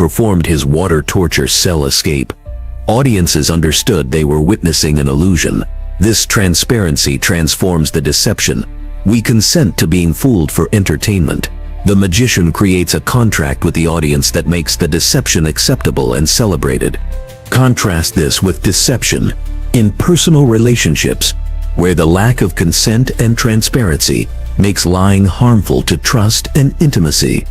performed his water torture cell escape. Audiences understood they were witnessing an illusion. This transparency transforms the deception. We consent to being fooled for entertainment. The magician creates a contract with the audience that makes the deception acceptable and celebrated. Contrast this with deception in personal relationships, where the lack of consent and transparency makes lying harmful to trust and intimacy.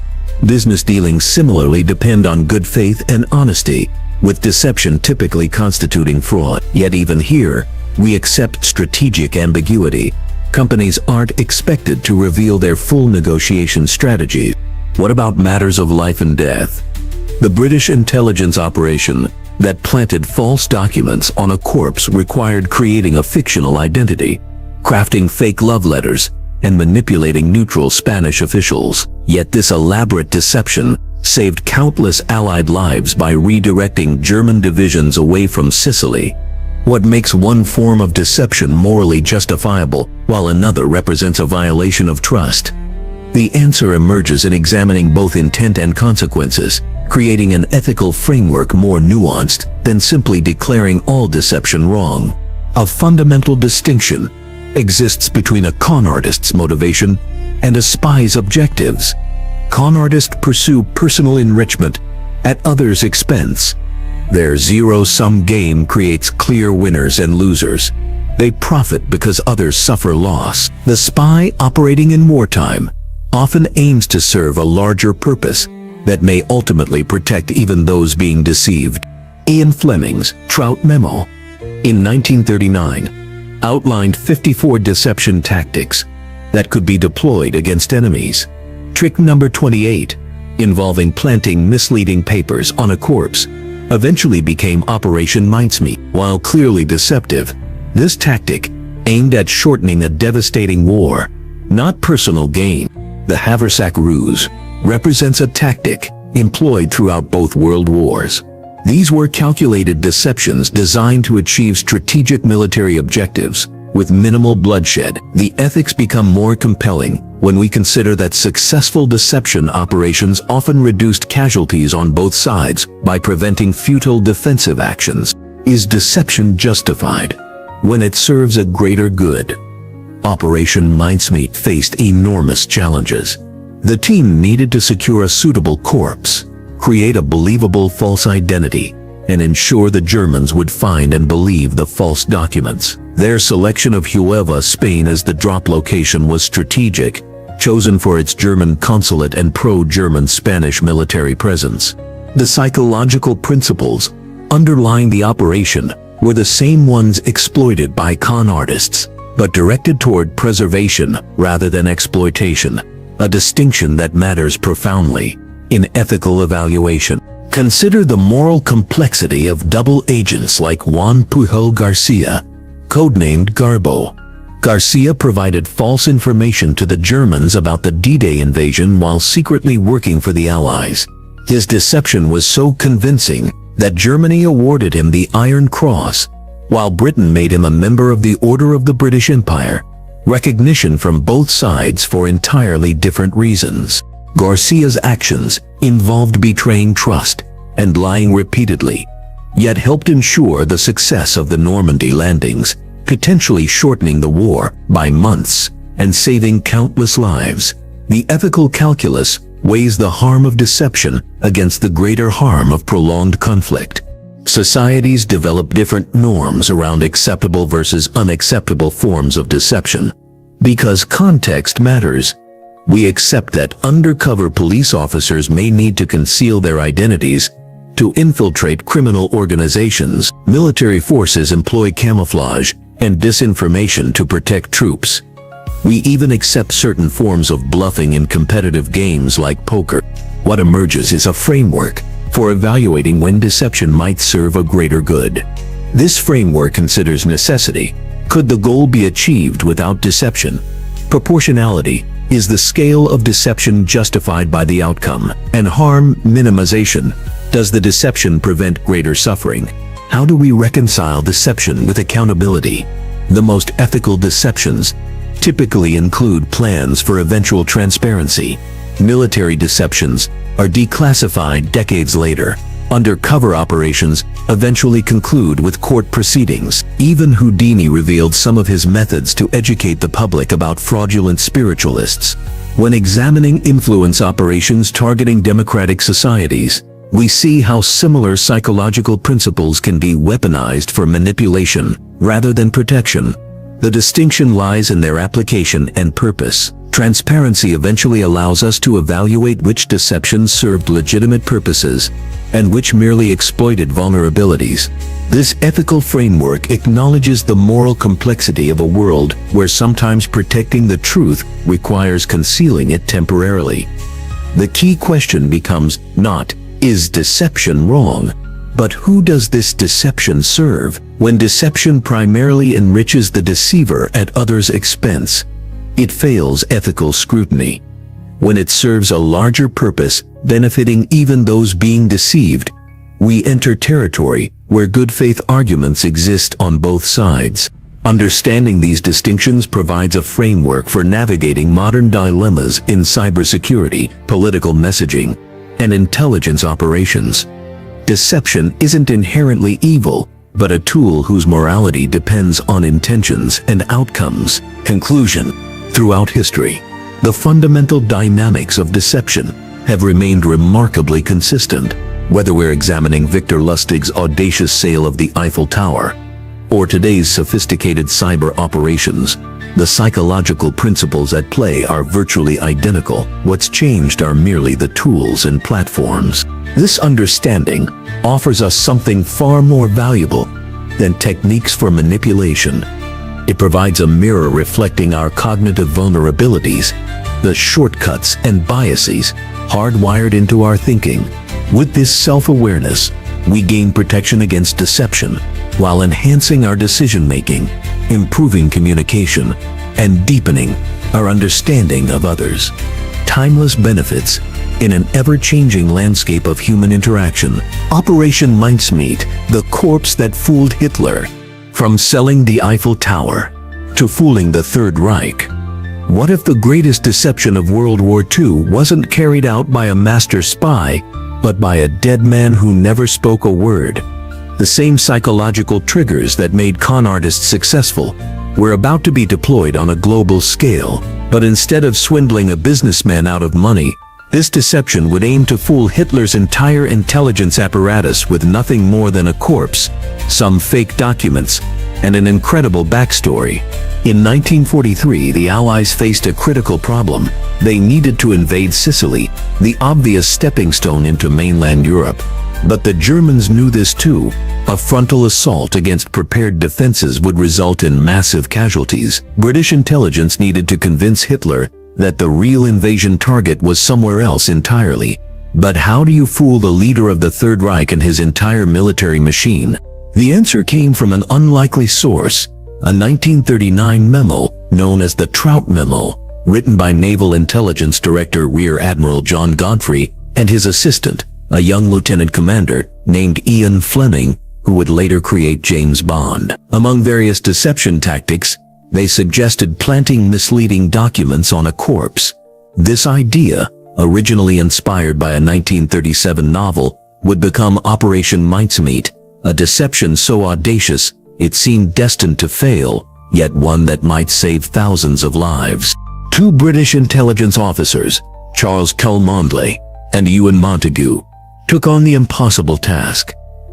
Business dealings similarly depend on good faith and honesty, with deception typically constituting fraud. Yet even here, we accept strategic ambiguity. Companies aren't expected to reveal their full negotiation strategies. What about matters of life and death? The British intelligence operation that planted false documents on a corpse required creating a fictional identity, crafting fake love letters, and manipulating neutral Spanish officials. Yet this elaborate deception saved countless Allied lives by redirecting German divisions away from Sicily. What makes one form of deception morally justifiable, while another represents a violation of trust? The answer emerges in examining both intent and consequences, creating an ethical framework more nuanced than simply declaring all deception wrong. A fundamental distinction exists between a con artist's motivation and a spy's objectives. Con artists pursue personal enrichment at others' expense. Their zero-sum game creates clear winners and losers. They profit because others suffer loss. The spy, operating in wartime, often aims to serve a larger purpose that may ultimately protect even those being deceived. Ian Fleming's Trout Memo in 1939 outlined 54 deception tactics that could be deployed against enemies. Trick number 28, involving planting misleading papers on a corpse, eventually became Operation Mincemeat. While clearly deceptive, this tactic aimed at shortening a devastating war, not personal gain. The Haversack Ruse represents a tactic employed throughout both world wars. These were calculated deceptions designed to achieve strategic military objectives with minimal bloodshed. The ethics become more compelling when we consider that successful deception operations often reduced casualties on both sides by preventing futile defensive actions. Is deception justified when it serves a greater good? Operation Mincemeat faced enormous challenges. The team needed to secure a suitable corpse, create a believable false identity, and ensure the Germans would find and believe the false documents. Their selection of Huelva, Spain as the drop location was strategic, chosen for its German consulate and pro-German Spanish military presence. The psychological principles underlying the operation were the same ones exploited by con artists, but directed toward preservation rather than exploitation, a distinction that matters profoundly in ethical evaluation. Consider the moral complexity of double agents like Juan Pujol Garcia, codenamed Garbo. Garcia provided false information to the Germans about the D-Day invasion while secretly working for the Allies. His deception was so convincing that Germany awarded him the Iron Cross, while Britain made him a member of the Order of the British Empire, recognition from both sides for entirely different reasons. Garcia's actions involved betraying trust and lying repeatedly, yet helped ensure the success of the Normandy landings, potentially shortening the war by months and saving countless lives. The ethical calculus weighs the harm of deception against the greater harm of prolonged conflict. Societies develop different norms around acceptable versus unacceptable forms of deception. Because context matters, we accept that undercover police officers may need to conceal their identities to infiltrate criminal organizations. Military forces employ camouflage and disinformation to protect troops. We even accept certain forms of bluffing in competitive games like poker. What emerges is a framework for evaluating when deception might serve a greater good. This framework considers necessity. Could the goal be achieved without deception? Proportionality. Is the scale of deception justified by the outcome? And harm minimization. Does the deception prevent greater suffering? How do we reconcile deception with accountability? The most ethical deceptions typically include plans for eventual transparency, Military deceptions are declassified decades later. Undercover operations eventually conclude with court proceedings. Even Houdini revealed some of his methods to educate the public about fraudulent spiritualists. When examining influence operations targeting democratic societies, we see how similar psychological principles can be weaponized for manipulation rather than protection. The distinction lies in their application and purpose. Transparency eventually allows us to evaluate which deceptions served legitimate purposes and which merely exploited vulnerabilities. This ethical framework acknowledges the moral complexity of a world where sometimes protecting the truth requires concealing it temporarily. The key question becomes not, is deception wrong? But who does this deception serve? When deception primarily enriches the deceiver at others' expense, it fails ethical scrutiny. When it serves a larger purpose, benefiting even those being deceived, we enter territory where good faith arguments exist on both sides. Understanding these distinctions provides a framework for navigating modern dilemmas in cybersecurity, political messaging, and intelligence operations. Deception isn't inherently evil, but a tool whose morality depends on intentions and outcomes. Conclusion: throughout history, the fundamental dynamics of deception have remained remarkably consistent. Whether we're examining Victor Lustig's audacious sale of the Eiffel Tower, or today's sophisticated cyber operations, the psychological principles at play are virtually identical. What's changed are merely the tools and platforms. This understanding offers us something far more valuable than techniques for manipulation. It provides a mirror reflecting our cognitive vulnerabilities, the shortcuts and biases hardwired into our thinking. With this self-awareness, we gain protection against deception while enhancing our decision-making, improving communication, and deepening our understanding of others. Timeless benefits in an ever-changing landscape of human interaction. Operation Mincemeat, the corpse that fooled Hitler. From selling the Eiffel Tower to fooling the Third Reich. What if the greatest deception of World War II wasn't carried out by a master spy, but by a dead man who never spoke a word? The same psychological triggers that made con artists successful were about to be deployed on a global scale. But instead of swindling a businessman out of money, this deception would aim to fool Hitler's entire intelligence apparatus with nothing more than a corpse, some fake documents, and an incredible backstory. In 1943, the Allies faced a critical problem. They needed to invade Sicily, the obvious stepping stone into mainland Europe. But the Germans knew this too. A frontal assault against prepared defenses would result in massive casualties. British intelligence needed to convince Hitler that the real invasion target was somewhere else entirely. But how do you fool the leader of the Third Reich and his entire military machine? The answer came from an unlikely source, a 1939 memo known as the Trout Memo, written by Naval Intelligence Director Rear Admiral John Godfrey and his assistant, a young lieutenant commander named Ian Fleming, who would later create James Bond. Among various deception tactics, they suggested planting misleading documents on a corpse. This idea, originally inspired by a 1937 novel, would become Operation Mincemeat, a deception so audacious it seemed destined to fail, yet one that might save thousands of lives. Two British intelligence officers, Charles Cholmondeley and Ewan Montagu, took on the impossible task.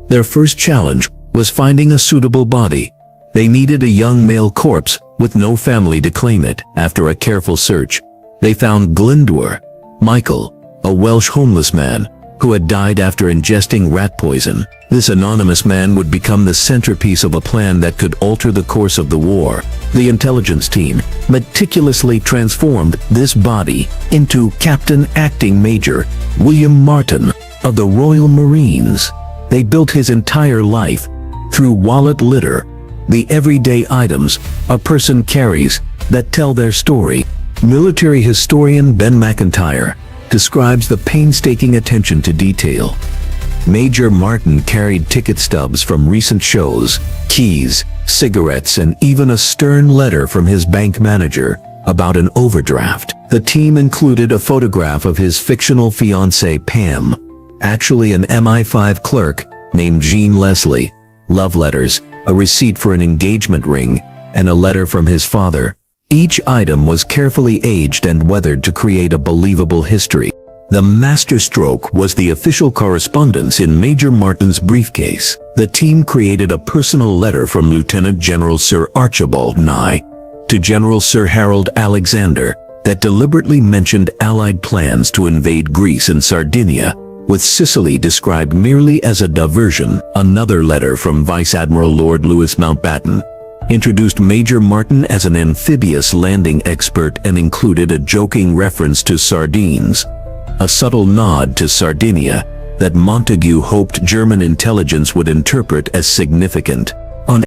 Their first challenge was finding a suitable body. They needed a young male corpse with no family to claim it. After a careful search, they found Glyndwr Michael, a Welsh homeless man who had died after ingesting rat poison. This anonymous man would become the centerpiece of a plan that could alter the course of the war. The intelligence team meticulously transformed this body into Captain Acting Major William Martin of the Royal Marines. They built his entire life through wallet litter, the everyday items a person carries that tell their story. Military historian Ben McIntyre describes the painstaking attention to detail. Major Martin carried ticket stubs from recent shows, keys, cigarettes, and even a stern letter from his bank manager about an overdraft. The team included a photograph of his fictional fiancée Pam, actually an MI5 clerk named Jean Leslie, love letters, a receipt for an engagement ring, and a letter from his father. Each item was carefully aged and weathered to create a believable history. The masterstroke was the official correspondence in Major Martin's briefcase. The team created a personal letter from Lieutenant General Sir Archibald Nye to General Sir Harold Alexander that deliberately mentioned Allied plans to invade Greece and Sardinia, with Sicily described merely as a diversion. Another letter from Vice Admiral Lord Louis Mountbatten introduced Major Martin as an amphibious landing expert and included a joking reference to sardines, a subtle nod to Sardinia that Montagu hoped German intelligence would interpret as significant.